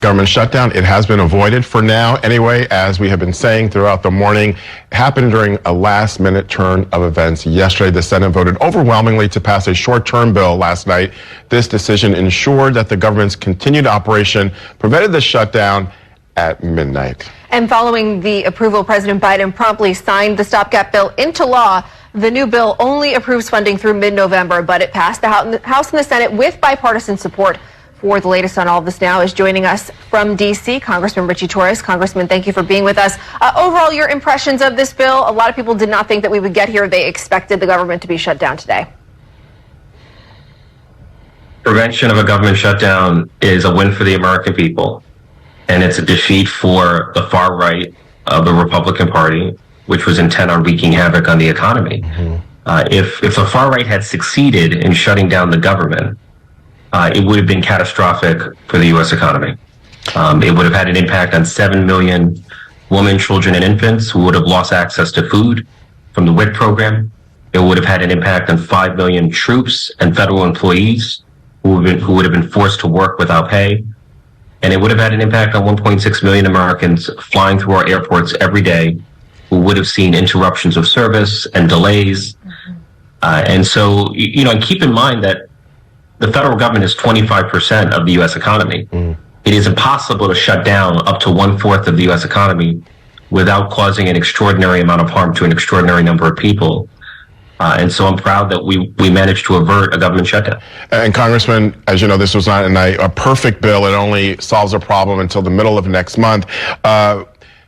Government shutdown, it has been avoided for now anyway, as we have been saying throughout the morning. Happened during a last-minute turn of events yesterday. The Senate voted overwhelmingly to pass a short-term bill last night. This decision ensured that the government's continued operation prevented the shutdown at midnight. And following the approval, President Biden promptly signed the stopgap bill into law. The new bill only approves funding through mid-November, but it passed the House and the Senate with bipartisan support. For the latest on all of this now is joining us from D.C., Congressman Richie Torres. Congressman, thank you for being with us. Overall, your impressions of this bill? A lot of people did not think that we would get here. They expected the government to be shut down today. Prevention of a government shutdown is a win for the American people, and it's a defeat for the far right of the Republican Party, which was intent on wreaking havoc on the economy. If the far right had succeeded in shutting down the government, it would have been catastrophic for the U.S. economy. It would have had an impact on 7 million women, children, and infants who would have lost access to food from the WIC program. It would have had an impact on 5 million troops and federal employees who would have been forced to work without pay. And it would have had an impact on 1.6 million Americans flying through our airports every day who would have seen interruptions of service and delays. And so, and keep in mind that the federal government is 25% of the U.S. economy. It is impossible to shut down up to 1/4 of the U.S. economy without causing an extraordinary amount of harm to an extraordinary number of people. And so I'm proud that we managed to avert a government shutdown. And Congressman, as you know, this was not a perfect bill. It only solves a problem until the middle of next month.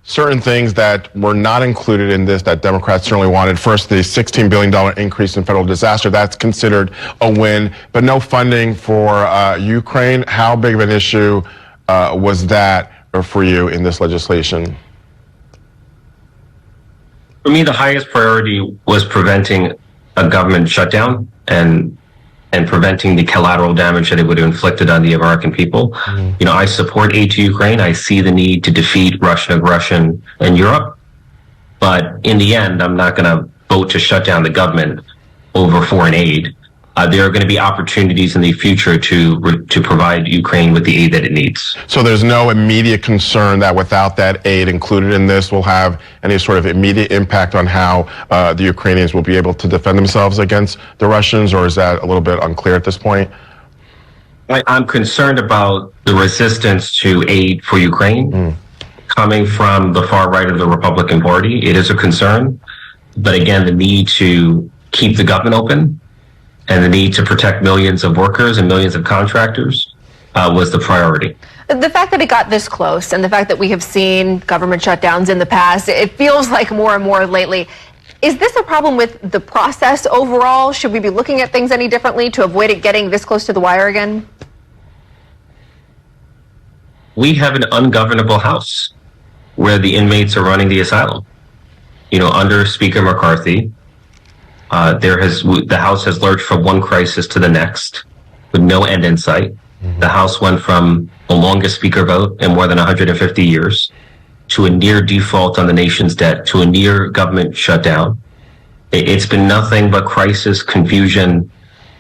Certain things that were not included in this that Democrats certainly wanted. First, the $16 billion increase in federal disaster. That's considered a win, but no funding for Ukraine. How big of an issue was that for you in this legislation? For me, the highest priority was preventing a government shutdown and preventing the collateral damage that it would have inflicted on the American people. I support aid to Ukraine. I see the need to defeat Russian aggression in Europe. But in the end, I'm not going to vote to shut down the government over foreign aid. There are going to be opportunities in the future to provide Ukraine with the aid that it needs. So there's no immediate concern that without that aid included in this will have any sort of immediate impact on how the Ukrainians will be able to defend themselves against the Russians, or is that a little bit unclear at this point? I'm concerned about the resistance to aid for Ukraine coming from the far right of the Republican Party. It is a concern, but again, the need to keep the government open and the need to protect millions of workers and millions of contractors was the priority. The fact that it got this close and the fact that we have seen government shutdowns in the past, it feels like more and more lately. Is this a problem with the process overall? Should we be looking at things any differently to avoid it getting this close to the wire again? We have an ungovernable House where the inmates are running the asylum. Under Speaker McCarthy, the House has lurched from one crisis to the next with no end in sight. The House went from the longest speaker vote in more than 150 years to a near default on the nation's debt, to a near government shutdown. It's been nothing but crisis, confusion,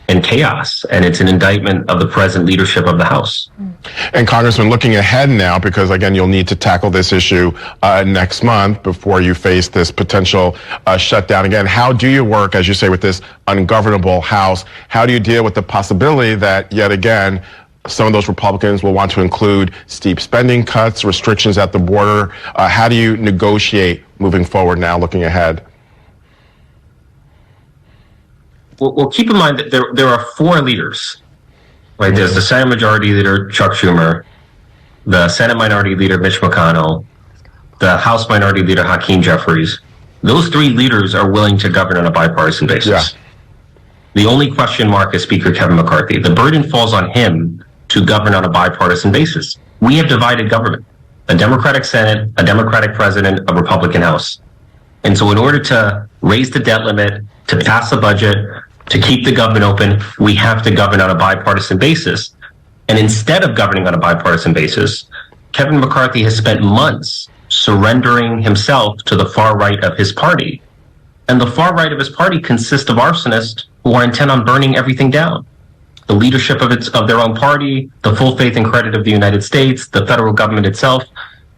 and chaos, and it's an indictment of the present leadership of the House. And Congressman, looking ahead now, because again, you'll need to tackle this issue next month before you face this potential shutdown again. How do you work, as you say, with this ungovernable House? How do you deal with the possibility that, yet again, some of those Republicans will want to include steep spending cuts, restrictions at the border? How do you negotiate moving forward now, looking ahead? Well, keep in mind that there are four leaders, right? There's the Senate Majority Leader, Chuck Schumer, the Senate Minority Leader, Mitch McConnell, the House Minority Leader, Hakeem Jeffries. Those three leaders are willing to govern on a bipartisan basis. Yeah. The only question mark is Speaker Kevin McCarthy. The burden falls on him to govern on a bipartisan basis. We have divided government, a Democratic Senate, a Democratic President, a Republican House. And so in order to raise the debt limit, to pass a budget, to keep the government open, we have to govern on a bipartisan basis. And instead of governing on a bipartisan basis, Kevin McCarthy has spent months surrendering himself to the far right of his party. And the far right of his party consists of arsonists who are intent on burning everything down. the leadership of their own party, the full faith and credit of the United States, the federal government itself.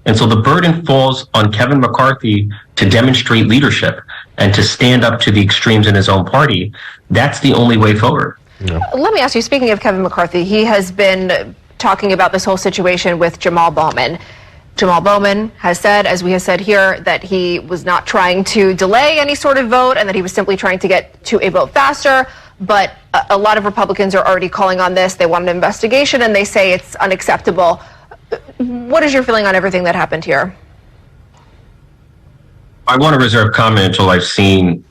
And so the burden falls on Kevin McCarthy to demonstrate leadership and to stand up to the extremes in his own party. That's the only way forward. Yeah. Let me ask you, speaking of Kevin McCarthy, he has been talking about this whole situation with Jamal Bowman. Jamal Bowman has said, as we have said here, that he was not trying to delay any sort of vote and that he was simply trying to get to a vote faster. But a lot of Republicans are already calling on this. They want an investigation and they say it's unacceptable. What is your feeling on everything that happened here? I want to reserve comment until I've seen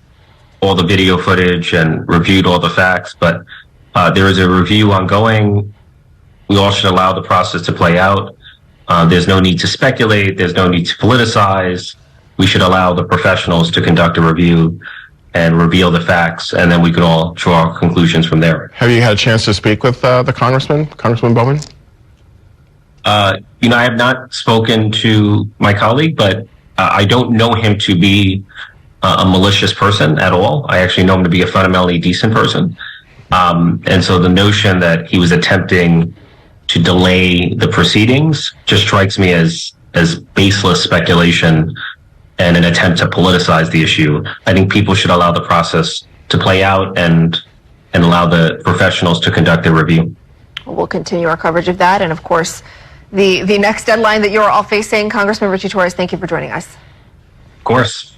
all the video footage and reviewed all the facts, but there is a review ongoing. We all should allow the process to play out. There's no need to speculate. There's no need to politicize. We should allow the professionals to conduct a review and reveal the facts, and then we can all draw our conclusions from there. Have you had a chance to speak with the Congressman Bowman? I have not spoken to my colleague, but I don't know him to be a malicious person at all. I actually know him to be a fundamentally decent person. And so the notion that he was attempting to delay the proceedings just strikes me as baseless speculation and an attempt to politicize the issue. I think people should allow the process to play out and allow the professionals to conduct their review. We'll continue our coverage of that. And of course, the next deadline that you're all facing. Congressman Richie Torres, thank you for joining us. Of course.